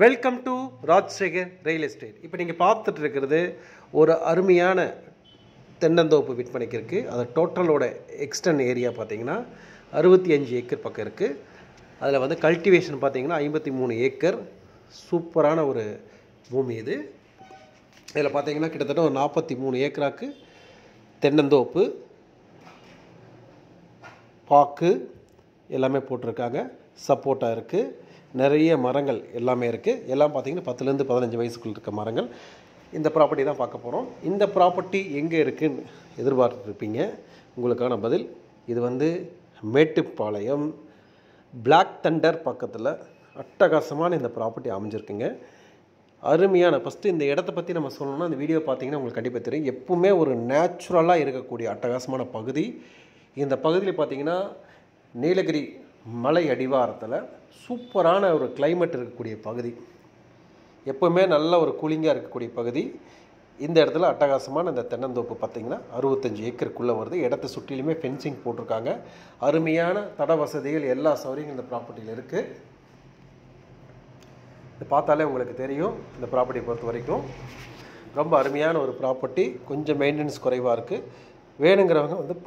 Welcome to Rajsekar real estate. இப்போ நீங்கள் பார்த்துட்டு இருக்கிறது ஒரு அருமையான தென்னந்தோப்பு விற்பனைக்கு இருக்குது. அது டோட்டலோட எக்ஸ்டன் ஏரியா பார்த்தீங்கன்னா 65 ஏக்கர் பக்கம் இருக்குது. அதில் வந்து கல்டிவேஷன் பார்த்தீங்கன்னா 53 ஏக்கர். சூப்பரான ஒரு பூமி இது. இதில் பார்த்தீங்கன்னா கிட்டத்தட்ட ஒரு 43 ஏக்கராக்கு தென்னந்தோப்பு, பாக்கு எல்லாமே போட்டிருக்காங்க. சப்போட்டா இருக்குது, நிறைய மரங்கள் எல்லாமே இருக்குது. எல்லாம் பார்த்திங்கன்னா 10லேருந்து 15 வயசுக்குள்ள இருக்க மரங்கள். இந்த ப்ராப்பர்ட்டி தான் பார்க்க போகிறோம். இந்த ப்ராப்பர்ட்டி எங்கே இருக்குதுன்னு எதிர்பார்த்துருப்பீங்க. உங்களுக்கான பதில் இது வந்து மேட்டுப்பாளையம் பிளாக் தண்டர் பக்கத்தில் அட்டகாசமான இந்த ப்ராப்பர்ட்டி அமைஞ்சிருக்குங்க. அருமையான ஃபஸ்ட்டு இந்த இடத்த பற்றி நம்ம சொல்லணும்னா இந்த வீடியோ பார்த்தீங்கன்னா உங்களுக்கு கண்டிப்பாக தெரியும். எப்பவுமே ஒரு நேச்சுரலாக இருக்கக்கூடிய அட்டகாசமான பகுதி. இந்த பகுதியில் பார்த்திங்கன்னா நீலகிரி மலை அடிவாரத்தில் சூப்பரான ஒரு கிளைமேட் இருக்கக்கூடிய பகுதி. எப்போவுமே நல்ல ஒரு கூலிங்காக இருக்கக்கூடிய பகுதி. இந்த இடத்துல அட்டகாசமான இந்த தென்னந்தோப்பு பார்த்திங்கன்னா 65 ஏக்கருக்குள்ளே வருது. இடத்த சுற்றிலுமே ஃபென்சிங் போட்டிருக்காங்க. அருமையான தட வசதிகள் எல்லா சௌகரியங்களும் இந்த ப்ராப்பர்ட்டியில் இருக்குது. இது பார்த்தாலே உங்களுக்கு தெரியும். இந்த ப்ராப்பர்ட்டியை பொறுத்த வரைக்கும் ரொம்ப அருமையான ஒரு ப்ராப்பர்ட்டி. கொஞ்சம் மெயின்டெனன்ஸ் குறைவாக இருக்குது. வேணுங்கிறவங்க வந்து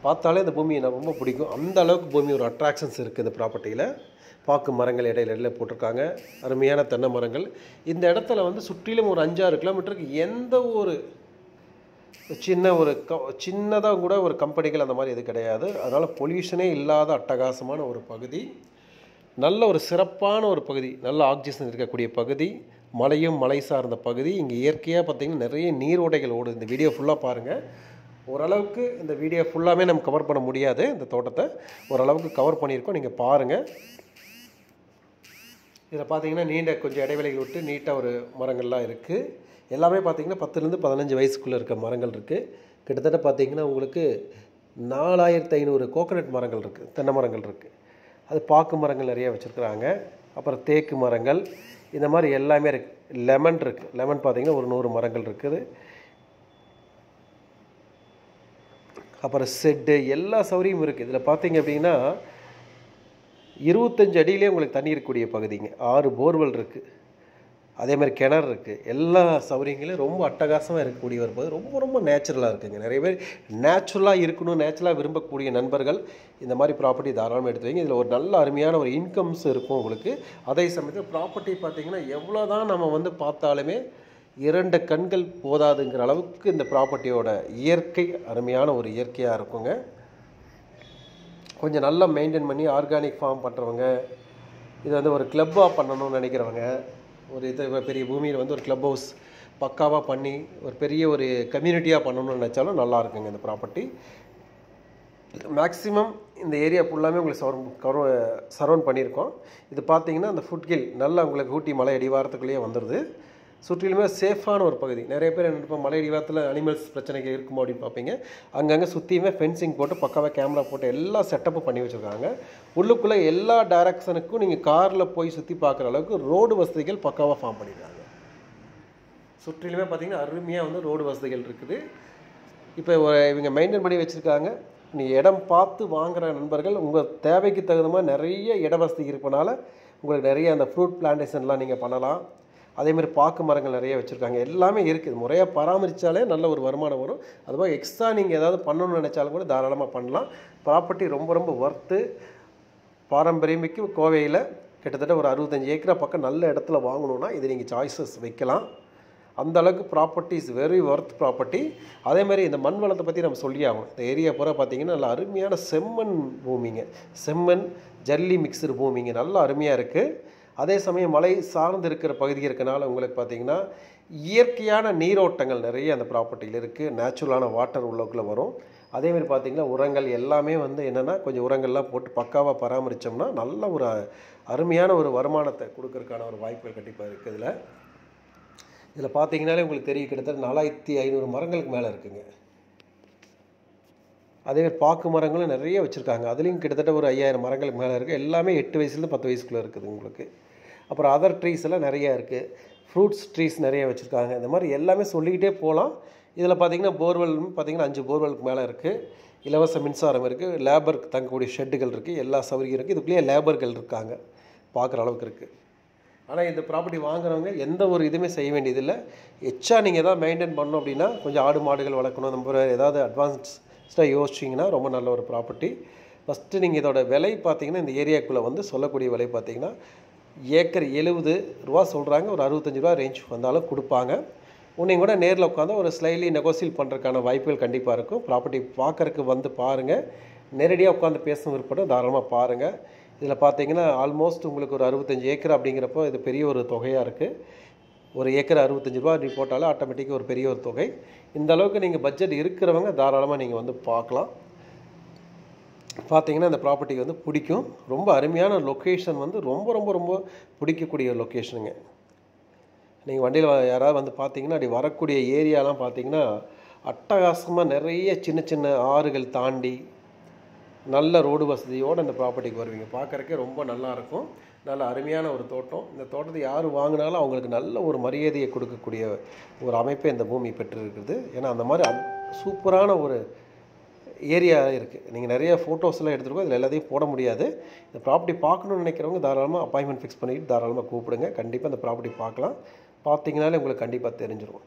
பார்த்தாலே இந்த பூமியை எனக்கு ரொம்ப பிடிக்கும். அந்த அளவுக்கு பூமி ஒரு அட்ராக்ஷன்ஸ் இருக்குது இந்த ப்ராப்பர்ட்டியில். பாக்கு மரங்கள் இடையில போட்டிருக்காங்க. அருமையான தென்னை மரங்கள். இந்த இடத்துல வந்து சுற்றிலும் ஒரு 5-6 கிலோமீட்டருக்கு எந்த ஒரு சின்னதாக கூட ஒரு கம்பெனிகள் அந்த மாதிரி எது கிடையாது. அதனால் பொல்யூஷனே இல்லாத அட்டகாசமான ஒரு பகுதி. நல்ல ஒரு சிறப்பான ஒரு பகுதி. நல்ல ஆக்சிஜன் இருக்கக்கூடிய பகுதி. மலையும் மலை சார்ந்த பகுதி. இங்கே இயற்கையாக பார்த்திங்கன்னா நிறைய நீரோடைகள் ஓடுது. இந்த வீடியோ ஃபுல்லாக பாருங்கள். ஓரளவுக்கு இந்த வீடியோ ஃபுல்லாமே நம்ம கவர் பண்ண முடியாது. இந்த தோட்டத்தை ஓரளவுக்கு கவர் பண்ணியிருக்கோம். நீங்கள் பாருங்கள். இதில் பார்த்தீங்கன்னா நீண்ட கொஞ்சம் இடைவெளிகள் விட்டு நீட்டாக ஒரு மரங்கள்லாம் இருக்குது. எல்லாமே பார்த்திங்கன்னா 10லேருந்து 15 வயசுக்குள்ளே இருக்க மரங்கள் இருக்குது. கிட்டத்தட்ட பார்த்திங்கன்னா உங்களுக்கு 4500 கோகனட் மரங்கள் இருக்குது, தென்னை மரங்கள் இருக்குது. அது பாக்கு மரங்கள் நிறைய வச்சுருக்குறாங்க. அப்புறம் தேக்கு மரங்கள் இந்த மாதிரி எல்லாமே இருக்குது. லெமன் இருக்குது. லெமன் பார்த்திங்கன்னா ஒரு 100 மரங்கள் இருக்குது. அப்புறம் செட்டு எல்லா சௌகரியமும் இருக்குது. இதில் பார்த்தீங்க அப்படின்னா 25 அடியிலே உங்களுக்கு தண்ணி இருக்கக்கூடிய பகுதிங்க. 6 போர்வெல் இருக்குது. அதேமாதிரி கிணறு இருக்குது. எல்லா சௌகரியங்களும் ரொம்ப அட்டகாசமாக இருக்கக்கூடிய ஒரு பகுதி. ரொம்ப நேச்சுரலாக இருக்குங்க. நிறைய பேர் நேச்சுரலாக இருக்கணும், நேச்சுரலாக விரும்பக்கூடிய நண்பர்கள் இந்த மாதிரி ப்ராப்பர்ட்டி தாராளமாக எடுத்து வைங்க. இதில் ஒரு நல்ல அருமையான ஒரு இன்கம்ஸ் இருக்கும் உங்களுக்கு. அதே சமயத்தில் ப்ராப்பர்ட்டி பார்த்திங்கன்னா எவ்வளோ தான் நம்ம வந்து பார்த்தாலுமே 2 கண்கள் போதாதுங்கிற அளவுக்கு இந்த ப்ராப்பர்ட்டியோட இயற்கை அருமையான ஒரு இயற்கையாக இருக்குங்க. கொஞ்சம் நல்லா மெயின்டைன் பண்ணி ஆர்கானிக் ஃபார்ம் பண்ணுறவங்க, இது வந்து ஒரு கிளப்பாக பண்ணணும்னு நினைக்கிறவங்க, ஒரு பெரிய பூமியில் வந்து ஒரு கிளப் ஹவுஸ் பக்காவாக பண்ணி ஒரு பெரிய ஒரு கம்யூனிட்டியாக பண்ணணும்னு நினச்சாலும் நல்லா இருக்குங்க இந்த ப்ராப்பர்ட்டி. மேக்ஸிமம் இந்த ஏரியா ஃபுல்லாமே உங்களுக்கு சரௌண்ட் பண்ணியிருக்கோம். இது பார்த்தீங்கன்னா அந்த ஃபுட்கில் நல்லா உங்களுக்கு ஊட்டி மலை அடிவாரத்துக்குள்ளேயே வந்துடுது. சுற்றிலுமே சேஃபான ஒரு பகுதி. நிறைய பேர் என்ன மலை அடிவாரத்தில் அனிமல்ஸ் பிரச்சனைகள் இருக்குமோ அப்படின்னு பார்ப்பீங்க. அங்கங்கே சுற்றியுமே ஃபென்சிங் போட்டு பக்காவாக கேமரா போட்டு எல்லா செட்டப்பும் பண்ணி வச்சுருக்காங்க. உள்ளுக்குள்ளே எல்லா டைரக்ஷனுக்கும் நீங்கள் காரில் போய் சுற்றி பார்க்குற அளவுக்கு ரோடு வசதிகள் பக்காவாக ஃபார்ம் பண்ணியிருக்காங்க. சுற்றிலுமே பார்த்திங்கன்னா அருமையாக வந்து ரோடு வசதிகள் இருக்குது. இப்போ இவங்க மெயின்டைன் பண்ணி வச்சுருக்காங்க. நீங்கள் இடம் பார்த்து வாங்குகிற நண்பர்கள் உங்கள் தேவைக்கு தகுந்த மாதிரி நிறைய இட வசதி இருப்பனால உங்களுக்கு நிறைய அந்த ஃப்ரூட் பிளான்டேஷன்லாம் நீங்கள் பண்ணலாம். அதேமாதிரி பாக்கு மரங்கள் நிறைய வச்சுருக்காங்க. எல்லாமே இருக்குது. முறையாக பராமரித்தாலே நல்ல ஒரு வருமானம் வரும். அதுபோல் எக்ஸ்ட்ரா நீங்கள் ஏதாவது பண்ணணும்னு நினச்சாலும் கூட தாராளமாக பண்ணலாம். ப்ராப்பர்ட்டி ரொம்ப ஒர்த்து. பாரம்பரியமிக்கு கோவையில் கிட்டத்தட்ட ஒரு 65 ஏக்கரா பக்கம் நல்ல இடத்துல வாங்கணுன்னா இது நீங்கள் சாய்ஸஸ் வைக்கலாம். அந்த அளவுக்கு property is very worth property. அதேமாதிரி இந்த மண் வளத்தை பற்றி நம்ம சொல்லி ஆகணும். இந்த ஏரியா பூரா பார்த்திங்கன்னா நல்ல அருமையான செம்மண் பூமிங்க. செம்மண் ஜல்லி மிக்சர் பூமிங்க. நல்லா அருமையாக இருக்குது. அதே சமயம் மலை சார்ந்து இருக்கிற பகுதி இருக்கனால உங்களுக்கு பார்த்திங்கன்னா இயற்கையான நீரோட்டங்கள் நிறைய அந்த ப்ராப்பர்ட்டியில் இருக்குது. நேச்சுரலான வாட்டர் உள்ளக்குள்ளே வரும். அதேமாதிரி பார்த்திங்கன்னா உரங்கள் எல்லாமே வந்து என்னென்னா கொஞ்சம் உரங்கள்லாம் போட்டு பக்காவாக பராமரித்தோம்னா நல்ல ஒரு அருமையான ஒரு வருமானத்தை கொடுக்கறதுக்கான ஒரு வாய்ப்புகள் கண்டிப்பாக இருக்குது. இதில் பார்த்திங்கனாலே உங்களுக்கு தெரியும் கிட்டத்தட்ட 4500 மரங்களுக்கு மேலே இருக்குங்க. அதேமாதிரி பாக்கு மரங்களும் நிறைய வச்சுருக்காங்க. அதுலேயும் கிட்டத்தட்ட ஒரு 5000 மரங்களுக்கு மேலே இருக்குது. எல்லாமே 8 வயசுலேருந்து 10 வயசுக்குள்ளே இருக்குது உங்களுக்கு. அப்புறம் அதர் ட்ரீஸ் எல்லாம் நிறையா இருக்குது. ஃப்ரூட்ஸ் ட்ரீஸ் நிறைய வச்சுருக்காங்க. இந்த மாதிரி எல்லாமே சொல்லிக்கிட்டே போகலாம். இதில் பார்த்திங்கன்னா போர்வெல் பார்த்திங்கன்னா 5 போர்வெலுக்கு மேலே இருக்குது. இலவச மின்சாரம் இருக்குது. லேபருக்கு தங்கக்கூடிய ஷெட்டுகள் இருக்குது. எல்லா சௌகரியம் இருக்குது. இதுக்குள்ளேயே லேபர்கள் இருக்காங்க. பார்க்குற அளவுக்கு இருக்குது. ஆனால் இந்த ப்ராப்பர்ட்டி வாங்குறவங்க எந்த ஒரு இதுவுமே செய்ய வேண்டியதில்லை. எச்சா நீங்கள் எதாவது மெயின்டைன் பண்ணணும் அப்படின்னா கொஞ்சம் ஆடு மாடுகள் வளர்க்கணும், நம்ம ஏதாவது அட்வான்ஸ்டாக யோசிச்சிங்கன்னா ரொம்ப நல்ல ஒரு ப்ராப்பர்ட்டி. ஃபஸ்ட்டு நீங்கள் இதோட விலை பார்த்தீங்கன்னா இந்த ஏரியாக்குள்ளே வந்து சொல்லக்கூடிய விலை பார்த்தீங்கன்னா ஏக்கர் 70 ரூபா சொல்கிறாங்க. ஒரு 65 ரூபா ரேஞ்ச் வந்தாலும் கொடுப்பாங்க. உன்னையும் கூட நேரில் உட்காந்து ஒரு ஸ்லைட்லி நெகோசியேட் பண்ணுறதுக்கான வாய்ப்புகள் கண்டிப்பாக இருக்கும். ப்ராப்பர்ட்டி பார்க்குறதுக்கு வந்து பாருங்கள், நேரடியாக உட்காந்து பேச விருப்பப்பட்டு தாராளமாக பாருங்கள். இதில் பார்த்தீங்கன்னா ஆல்மோஸ்ட் உங்களுக்கு ஒரு 65 ஏக்கர் அப்படிங்கிறப்போ இது பெரிய ஒரு தொகையாக இருக்குது. ஒரு ஏக்கர் 65 ரூபா நீ போட்டாலும் ஆட்டோமேட்டிக்காக ஒரு பெரிய ஒரு தொகை. இந்த அளவுக்கு நீங்கள் பட்ஜெட் இருக்கிறவங்க தாராளமாக நீங்கள் வந்து பார்க்கலாம். பார்த்தீங்கன்னா இந்த ப்ராப்பர்ட்டிக்கு வந்து பிடிக்கும். ரொம்ப அருமையான லொக்கேஷன் வந்து ரொம்ப ரொம்ப ரொம்ப பிடிக்கக்கூடிய லொக்கேஷனுங்க. நீங்கள் வண்டியில் யாராவது வந்து பார்த்தீங்கன்னா அப்படி வரக்கூடிய ஏரியாலாம் பார்த்தீங்கன்னா அட்டகாசமாக நிறைய சின்ன சின்ன ஆறுகள் தாண்டி நல்ல ரோடு வசதியோடு இந்த ப்ராப்பர்ட்டிக்கு வருவீங்க. பார்க்குறக்கே ரொம்ப நல்லாயிருக்கும். நல்ல அருமையான ஒரு தோட்டம். இந்த தோட்டத்தை யார் வாங்கினாலும் அவங்களுக்கு நல்ல ஒரு மரியாதையை கொடுக்கக்கூடிய ஒரு அமைப்பை இந்த பூமி பெற்றிருக்குது. ஏன்னா அந்த மாதிரி சூப்பரான ஒரு ஏரியா இருக்குது. நீங்கள் நிறைய ஃபோட்டோஸ்லாம் எடுத்துருக்கோம், இதில் எல்லாத்தையும் போட முடியாது. இந்த ப்ராப்பர்ட்டி பார்க்கணுன்னு நினைக்கிறவங்க தாராளமாக அப்பாயின்மெண்ட் ஃபிக்ஸ் பண்ணிவிட்டு தாராளமாக கூப்பிடுங்க. கண்டிப்பாக இந்த ப்ராப்பர்ட்டி பார்க்கலாம். பார்த்தீங்கனாலே உங்களுக்கு கண்டிப்பாக தெரிஞ்சிடும்.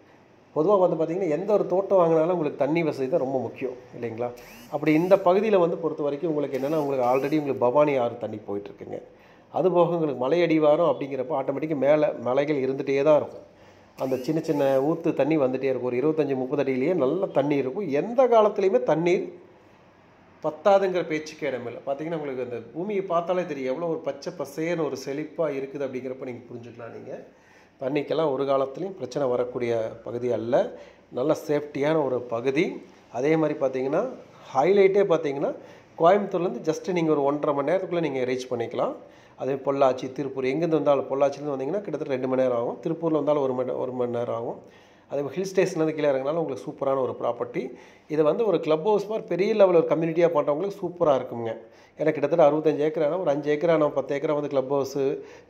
பொதுவாக வந்து பார்த்திங்கன்னா எந்த ஒரு தோட்டம் வாங்கினாலும் உங்களுக்கு தண்ணி வசதி தான் ரொம்ப முக்கியம் இல்லைங்களா? அப்படி இந்த பகுதியில் வந்து பொறுத்த வரைக்கும் உங்களுக்கு என்னென்னா உங்களுக்கு ஆல்ரெடி உங்களுக்கு பவானி ஆறு தண்ணி போயிட்டுருக்குங்க. அதுபோக உங்களுக்கு மலை அடிவாரம் அப்படிங்கிறப்போ ஆட்டோமேட்டிக்காக மேலே மலைகள் இருந்துகிட்டே தான் இருக்கும். அந்த சின்ன சின்ன ஊற்று தண்ணி வந்துகிட்டே இருக்கும். ஒரு 25-30 அடியிலேயே நல்ல தண்ணி இருக்கும். எந்த காலத்துலேயுமே தண்ணீர் பத்தாதுங்கிற பேச்சுக்கு இடமில்லை. பார்த்தீங்கன்னா உங்களுக்கு அந்த பூமியை பார்த்தாலே தெரியும் எவ்வளோ ஒரு பச்சை பசேன்னு ஒரு செழிப்பாக இருக்குது அப்படிங்கிறப்ப நீங்கள் புரிஞ்சுக்கலாம். நீங்கள் தண்ணிக்கெல்லாம் ஒரு காலத்துலேயும் பிரச்சனை வரக்கூடிய பகுதி அல்ல. நல்ல சேஃப்டியான ஒரு பகுதி. அதே மாதிரி பார்த்தீங்கன்னா ஹைலைட்டே பார்த்தீங்கன்னா கோயம்புத்தூர்லேருந்து ஜஸ்ட்டு நீங்கள் ஒரு 1.5 மணி நேரத்துக்குள்ளே நீங்கள் ரீச் பண்ணிக்கலாம். அதே பொள்ளாச்சி, திருப்பூர் எங்கேருந்து வந்தாலும் பொள்ளாச்சிலேருந்து வந்தீங்கன்னா கிட்டத்தட்ட 2 மணி நேரம் ஆகும். திருப்பூரில் வந்தாலும் 1 மணி நேரம் ஆகும். அதே மாதிரி ஹில் ஸ்டேஷன்லேருந்து கீழே இறங்கினாலும் உங்களுக்கு சூப்பரான ஒரு ப்ராப்பர்ட்டி. இது வந்து ஒரு கிளப் ஹவுஸ் மாதிரி பெரிய லெவலில் ஒரு கம்யூனிட்டியாக பண்ணுறவங்களுக்கு சூப்பராக இருக்குங்க. ஏன்னா கிட்டத்தட்ட 65 ஏக்கரான ஒரு 5 ஏக்கரான 10 ஏக்கரா வந்து கிளப் ஹவுஸு,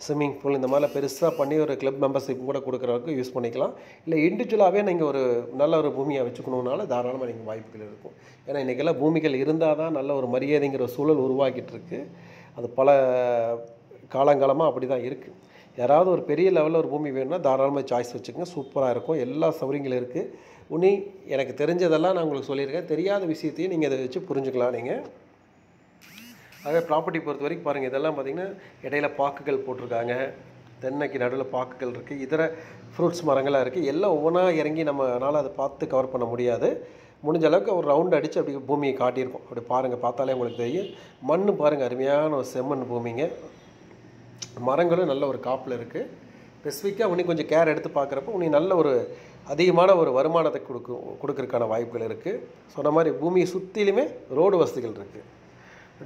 ஸ்விம்மிங் பூல் இந்த மாதிரிலாம் பெருசாக பண்ணி ஒரு கிளப் மெம்பர்ஷிப் கூட கொடுக்குறவருக்கு யூஸ் பண்ணிக்கலாம். இல்லை இண்டிவிஜுவலாகவே நீங்கள் ஒரு நல்ல ஒரு பூமியை வச்சுக்கணுன்னால தாராளமாக நீங்கள் வாய்ப்புகள் இருக்கும். ஏன்னா இன்றைக்கெல்லாம் பூமிகள் இருந்தால் தான் நல்ல ஒரு மரியாதைங்கிற சூழல் உருவாக்கிட்டு இருக்கு. அது பல காலங்காலமாக அப்படி தான் இருக்குது. யாராவது ஒரு பெரிய லெவலில் ஒரு பூமி வேணும்னா தாராளமாக சாய்ஸ் வச்சுக்கோங்க. சூப்பராக இருக்கும். எல்லா சௌகரியங்களும் இருக்குது. உன்னி எனக்கு தெரிஞ்சதெல்லாம் நான் உங்களுக்கு சொல்லியிருக்கேன். தெரியாத விஷயத்தையும் நீங்கள் இதை வச்சு புரிஞ்சுக்கலாம். நீங்கள் அதே ப்ராப்பர்ட்டி பொறுத்த வரைக்கும் பாருங்கள், இதெல்லாம் பார்த்திங்கன்னா இடையில பாக்குகள் போட்டிருக்காங்க. தென்னைக்கு நடுவில் பாக்குகள் இருக்குது. இதர ஃப்ரூட்ஸ் மரங்களாக இருக்குது. எல்லாம் ஒவ்வொன்றா இறங்கி நம்மளால் அதை பார்த்து கவர் பண்ண முடியாது. முடிஞ்ச அளவுக்கு ஒரு ரவுண்டு அடித்து அப்படி பூமியை காட்டியிருக்கோம். அப்படி பாருங்கள், பார்த்தாலே உங்களுக்கு தெரியும். மண் பாருங்கள், அருமையான ஒரு செம்மண் பூமிங்க. மரங்களும் நல்ல ஒரு காப்பில் இருக்குது. ஸ்பெசிஃபிக்காக இன்னும் கொஞ்சம் கேர் எடுத்து பார்க்குறப்போ இன்னும் நல்ல ஒரு அதிகமான ஒரு வருமானத்தை கொடுக்கறதுக்கான வாய்ப்புகள் இருக்குது. சொன்ன மாதிரி பூமியை சுற்றிலுமே ரோடு வசதிகள் இருக்குது.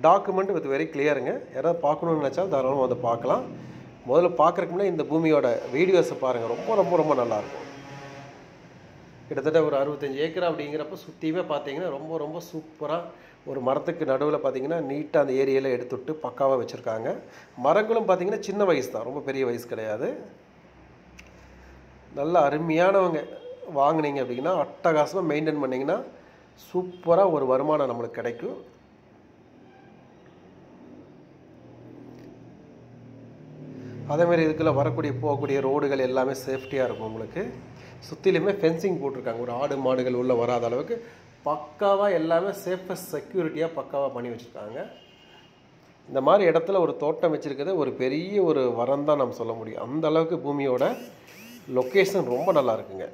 டாக்குமெண்ட் வித் வெரி கிளியருங்க. யாராவது பார்க்கணுன்னு நினச்சாலும் தாராளமாக வந்து பார்க்கலாம். முதல்ல பார்க்குறதுக்கு முன்னாடி இந்த பூமியோட வீடியோஸை பாருங்கள். ரொம்ப ரொம்ப ரொம்ப நல்லாயிருக்கும். கிட்டத்தட்ட ஒரு 65 ஏக்கர் அப்படிங்கிறப்ப சுற்றியுமே பார்த்தீங்கன்னா ரொம்ப ரொம்ப சூப்பராக ஒரு மரத்துக்கு நடுவில் பார்த்தீங்கன்னா நீட்டாக அந்த ஏரியாவில் எடுத்துவிட்டு பக்காவாக வச்சுருக்காங்க. மரங்களும் பார்த்தீங்கன்னா சின்ன வயசு தான், ரொம்ப பெரிய வயசு கிடையாது. நல்ல அருமையானவங்க வாங்கினீங்க அப்படின்னா அட்டகாசமாக மெயின்டைன் பண்ணிங்கன்னா சூப்பராக ஒரு வருமானம் நம்மளுக்கு கிடைக்கும். அதேமாதிரி இதுக்குள்ளே வரக்கூடிய போகக்கூடிய ரோடுகள் எல்லாமே சேஃப்டியாக இருக்கும். உங்களுக்கு சுற்றிலுமே ஃபென்சிங் போட்டிருக்காங்க. ஒரு ஆடு மாடுகள் உள்ளே வராத அளவுக்கு பக்காவாக எல்லாமே சேஃபஸ்ட் செக்யூரிட்டியாக பக்காவாக பண்ணி வச்சுருக்காங்க. இந்த மாதிரி இடத்துல ஒரு தோட்டம் வச்சுருக்கிறது ஒரு பெரிய ஒரு வரம் தான் நம்ம சொல்ல முடியும். அந்த அளவுக்கு பூமியோட லொக்கேஷன் ரொம்ப நல்லா இருக்குங்க.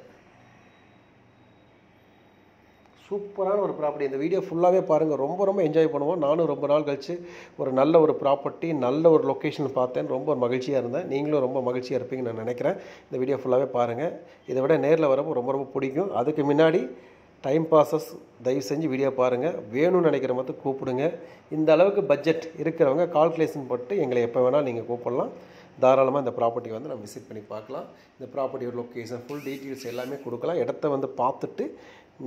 சூப்பரான ஒரு ப்ராப்பர்ட்டி. இந்த வீடியோ ஃபுல்லாகவே பாருங்கள். ரொம்ப ரொம்ப என்ஜாய் பண்ணுவோம். நானும் ரொம்ப நாள் கழித்து ஒரு நல்ல ஒரு ப்ராப்பர்ட்டி நல்ல ஒரு லொக்கேஷன் பார்த்தேன். ரொம்ப மகிழ்ச்சியாக இருந்தேன். நீங்களும் ரொம்ப மகிழ்ச்சியாக இருப்பீங்கன்னு நான் நினைக்கிறேன். இந்த வீடியோ ஃபுல்லாகவே பாருங்கள். இதை விட நேரில் வரப்போ ரொம்ப ரொம்ப பிடிக்கும். அதுக்கு முன்னாடி டைம் பாஸஸ் தயவு செஞ்சு வீடியோ பாருங்கள். வேணும்னு நினைக்கிற மாதிரி கூப்பிடுங்க. இந்த அளவுக்கு பட்ஜெட் இருக்கிறவங்க கால்குலேஷன் போட்டு எங்களை எப்போ வேணால் நீங்கள் கூப்பிடலாம். தாராளமாக இந்த ப்ராப்பர்ட்டி வந்து நம்ம விசிட் பண்ணி பார்க்கலாம். இந்த ப்ராப்பர்ட்டியோட லொக்கேஷன் ஃபுல் டீட்டெயில்ஸ் எல்லாமே கொடுக்கலாம். இடத்த வந்து பார்த்துட்டு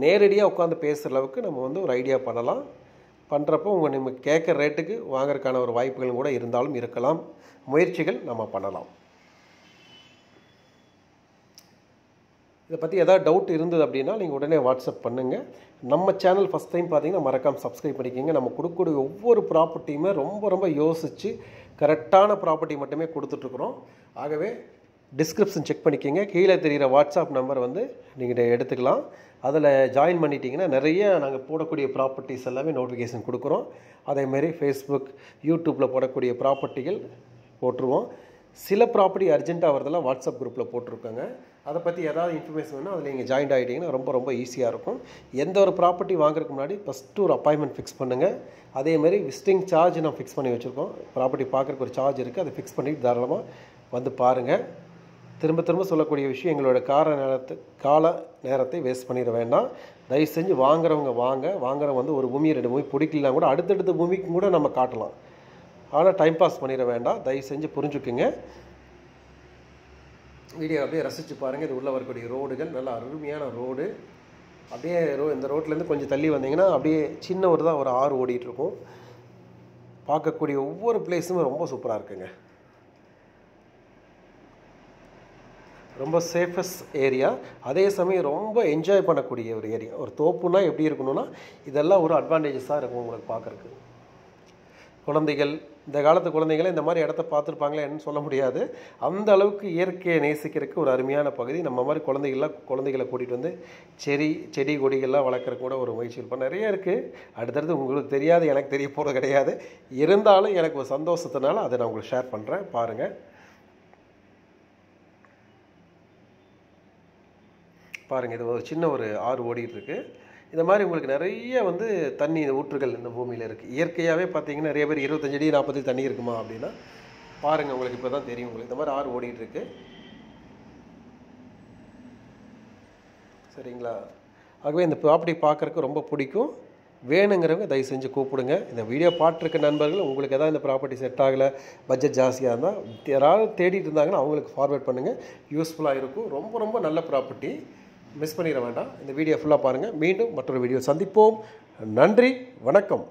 நேரடியாக உட்காந்து பேசுகிற அளவுக்கு நம்ம வந்து ஒரு ஐடியா பண்ணலாம். பண்ணுறப்போ நம்ம கேட்குற ரேட்டுக்கு வாங்குறதுக்கான ஒரு வாய்ப்புகளும் கூட இருந்தாலும் இருக்கலாம். முயற்சிகள் நம்ம பண்ணலாம். இதை பற்றி எதாவது டவுட் இருந்தது அப்படின்னா நீங்கள் உடனே வாட்ஸ்அப் பண்ணுங்கள். நம்ம சேனல் ஃபஸ்ட் டைம் பார்த்தீங்கன்னா மறக்காமல் சப்ஸ்கிரைப் பண்ணிக்கோங்க. நம்ம கொடுக்கக்கூடிய ஒவ்வொரு ப்ராப்பர்ட்டியுமே ரொம்ப ரொம்ப யோசித்து கரெக்டான ப்ராப்பர்ட்டி மட்டுமே கொடுத்துட்ருக்குறோம். ஆகவே டிஸ்கிரிப்ஷன் செக் பண்ணிக்கோங்க. கீழே தெரிகிற வாட்ஸ்அப் நம்பர் வந்து நீங்கள் எடுத்துக்கலாம். அதில் ஜாயின் பண்ணிட்டீங்கன்னா நிறைய நாங்கள் போடக்கூடிய ப்ராப்பர்ட்டிஸ் எல்லாமே நோட்டிஃபிகேஷன் கொடுக்குறோம். அதேமாரி ஃபேஸ்புக், யூடியூப்பில் போடக்கூடிய ப்ராப்பர்ட்டிகள் போட்டுருவோம். சில ப்ராப்பர்ட்டி அர்ஜென்ட்டாக வரதெல்லாம் வாட்ஸ்அப் குரூப்பில் போட்டிருக்காங்க. அதை பற்றி ஏதாவது இன்ஃபர்மேஷன் வேணும், அதில் நீங்கள் ஜாயின் ஆகிட்டீங்கன்னா ரொம்ப ஈஸியாக இருக்கும். எந்த ஒரு ப்ராப்பர்ட்டி வாங்குறதுக்கு முன்னாடி ஃபஸ்ட்டு ஒரு அப்பாயின்மெண்ட் ஃபிக்ஸ் பண்ணுங்கள். அதேமாதிரி விசிட்டிங் சார்ஜ் நான் ஃபிக்ஸ் பண்ணி வச்சுருக்கோம். ப்ராப்பர்ட்டி பார்க்குறக்கு ஒரு சார்ஜ் இருக்குது, அதை ஃபிக்ஸ் பண்ணிவிட்டு தாராளமாக வந்து பாருங்கள். திரும்ப சொல்லக்கூடிய விஷயம், எங்களோட கால நேரத்தை வேஸ்ட் பண்ணிட வேண்டாம். தயவு செஞ்சு வாங்குறவங்க வாங்குறவங்க வந்து ஒரு பூமி 2 பூமி பிடிக்கலாம் கூட அடுத்தடுத்த பூமிக்கும் கூட நம்ம காட்டலாம். ஆனால் டைம் பாஸ் பண்ணிட வேண்டாம். தயவு செஞ்சு புரிஞ்சுக்குங்க. வீடியோ அப்படியே ரசித்து பாருங்கள். இது உள்ளே வரக்கூடிய ரோடுகள் நல்ல அருமையான ரோடு. அப்படியே இந்த ரோட்லேருந்து கொஞ்சம் தள்ளி வந்தீங்கன்னா அப்படியே சின்ன ஒரு ஆறு ஓடிட்டுருக்கும். பார்க்கக்கூடிய ஒவ்வொரு பிளேஸுமே ரொம்ப சூப்பராக இருக்குங்க. ரொம்ப சேஃபஸ்ட் ஏரியா, அதே சமயம் ரொம்ப என்ஜாய் பண்ணக்கூடிய ஒரு ஏரியா. ஒரு தோப்புனா எப்படி இருக்கணும்னா இதெல்லாம் ஒரு அட்வான்டேஜஸாக இருக்கும் உங்களுக்கு பார்க்குறக்கு. குழந்தைகள், இந்த காலத்து குழந்தைகளை இந்த மாதிரி இடத்த பார்த்துருப்பாங்களே என்னன்னு சொல்ல முடியாது. அந்த அளவுக்கு இயற்கையை நேசிக்கிறதுக்கு ஒரு அருமையான பகுதி. நம்ம மாதிரி குழந்தைகளை கூட்டிகிட்டு வந்து செடி கொடிகள்லாம் வளர்க்குறக்கு கூட ஒரு முயற்சி இருப்போம். நிறைய இருக்குது. அடுத்தடுத்து உங்களுக்கு தெரியாது, எனக்கு தெரிய போகிறது கிடையாது. இருந்தாலும் எனக்கு ஒரு சந்தோஷத்தினால அதை நான் உங்களுக்கு ஷேர் பண்ணுறேன். பாருங்கள். இது ஒரு சின்ன ஒரு ஆறு ஓடிட்டுருக்கு. இந்த மாதிரி உங்களுக்கு நிறைய வந்து தண்ணி ஊற்றுகள் இந்த பூமியில் இருக்குது. இயற்கையாகவே பார்த்தீங்கன்னா நிறைய பேர் 25 அடி 40 தண்ணி இருக்குமா அப்படின்னா பாருங்கள், உங்களுக்கு இப்போ தான் தெரியும். உங்களுக்கு இந்த மாதிரி ஆறு ஓடிட்டுருக்கு. சரிங்களா? ஆகவே இந்த ப்ராப்பர்ட்டி பார்க்குறக்கு ரொம்ப பிடிக்கும். வேணுங்கிறவங்க தயவு செஞ்சு கூப்பிடுங்க. இந்த வீடியோ பார்த்துருக்க நண்பர்கள், உங்களுக்கு எதாவது இந்த ப்ராப்பர்ட்டி செட் ஆகலை, பட்ஜெட் ஜாஸ்தியாக இருந்தால் யாராவது தேடிட்டு இருந்தாங்கன்னா அவங்களுக்கு ஃபார்வேர்ட் பண்ணுங்கள். யூஸ்ஃபுல்லாக இருக்கும். ரொம்ப நல்ல ப்ராப்பர்ட்டி. மிஸ் பண்ணிட வேண்டாம். இந்த வீடியோ ஃபுல்லாக பாருங்கள். மீண்டும் மற்றொரு வீடியோ சந்திப்போம். நன்றி, வணக்கம்.